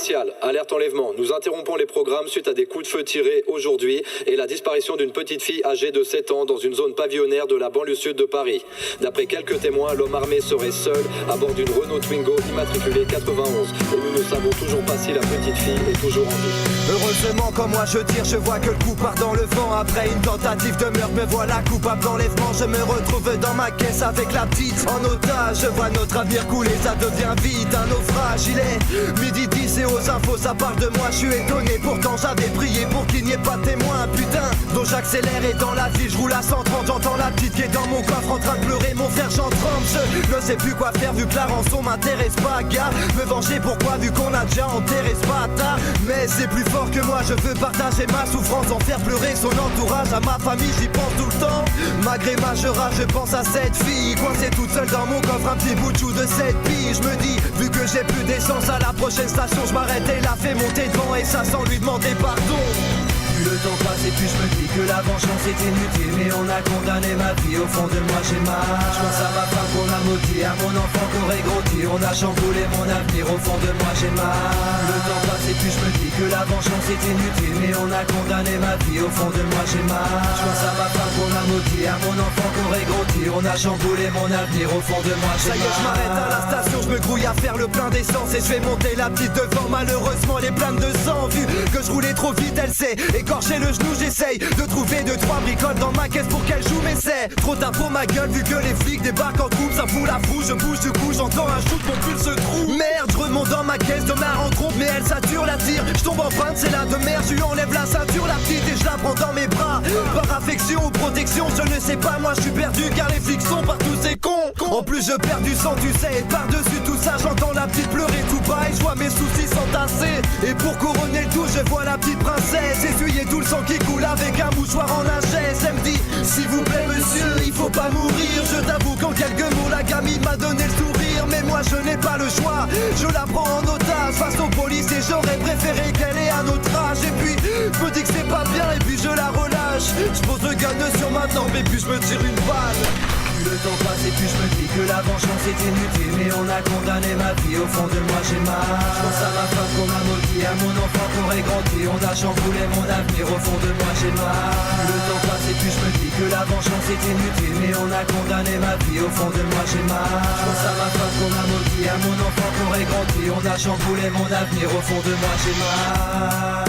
spécial, alerte enlèvement. Nous interrompons les programmes suite à des coups de feu tirés aujourd'hui et la disparition d'une petite fille âgée de 7 ans dans une zone pavillonnaire de la banlieue sud de Paris. D'après quelques témoins, l'homme armé serait seul à bord d'une Renault Twingo immatriculée 91. Et nous ne savons toujours pas si la petite fille est toujours en vie. Heureusement quand moi je tire, je vois que le coup part dans le vent. Après une tentative de meurtre, me voilà coupable d'enlèvement. Je me retrouve dans ma caisse avec la petite en otage. Je vois notre avenir couler, ça devient vite un naufrage. Il est midi 10 et aux infos ça parle de moi. Je suis étonné, pourtant j'avais prié pour qu'il n'y ait pas de témoin. Putain, donc j'accélère et dans la ville je roule à 130. J'entends la petite qui est dans mon coffre en train de pleurer. Mon frère j'en tremble, je ne sais plus quoi faire vu que la rançon m'intéresse pas. Gars, me venger pourquoi vu qu'on a déjà enterré ce bâtard. Mais c'est plus fort que moi, je veux partager ma souffrance, en faire pleurer son entourage. À ma famille j'y pense tout le temps. Malgré ma rage je pense à cette fille coincée toute seule dans mon coffre, un petit bout de chou de cette pille. Je me dis, vu que j'ai plus d'essence à la prochaine station, je m'arrête et la fais monter devant et ça sans lui demander pardon. Le temps passe et puis je me dis que la vengeance est inutile. Mais on a condamné ma vie, au fond de moi j'ai mal. Je pense à ma femme qu'on a maudit, à mon enfant qu'on aurait grandi. On a chamboulé mon avenir, au fond de moi j'ai mal. Le temps passe et puis je me dis que la vengeance est inutile. Mais on a condamné ma vie, au fond de moi j'ai mal. Je pense à ma femme qu'on a maudit, à mon enfant qu'on aurait grandi. On a chamboulé mon avenir, au fond de moi j'ai mal. Ça y est, je m'arrête à la station, je me grouille à faire le plein d'essence. Et je vais monter la petite devant, malheureusement elle est pleine de sang. Vu que je roulais trop vite, elle sait écorcher le genou, j'essaye de trouver 2-3 bricoles dans ma caisse pour qu'elle joue. Mais c'est trop tard pour ma gueule vu que les flics débarquent en troupe. Ça fout la frousse, je bouge du coup, j'entends un shoot, mon pull se trouve. Merde, je remonte dans ma caisse de ma rencontre, mais elle sature la tire. Je tombe en panne, c'est là de merde, je lui enlève la ceinture, la petite, et je la prends dans mes bras. Par affection ou protection, je ne sais pas, moi je suis perdu car les flics sont partout ces cons. En plus je perds du sang, tu sais, et par-dessus tout ça, j'entends la petite pleurer tout bas et je vois mes soucis s'entasser. Et pour couronner le tout, je vois la petite princesse essuyer tout le sang qui coule avec un mouchoir en lingesse. Elle me dit, s'il vous plaît monsieur, il faut pas mourir. Je t'avoue qu'en quelques mots la gamine m'a donné le sourire. Mais moi je n'ai pas le choix, je la prends en otage face aux policiers. J'aurais préféré qu'elle ait un autre âge. Et puis je me dis que c'est pas bien et puis je la relâche. Je pose le gun sur ma tempe et puis je me tire une balle. Le temps passe et puis je me dis que la vengeance est inutile. Mais on a condamné ma vie, au fond de moi j'ai mal. Je pense à ma femme qu'on a maudit, à mon enfant qu'on aurait grandi. On a chamboulé mon avenir, au fond de moi j'ai mal. Le temps passe et puis je me dis que la vengeance est inutile. Mais on a condamné ma vie, au fond de moi j'ai mal. Je pense à ma femme qu'on a maudit, à mon enfant qu'on aurait grandi. On a chamboulé mon avenir, au fond de moi j'ai mal.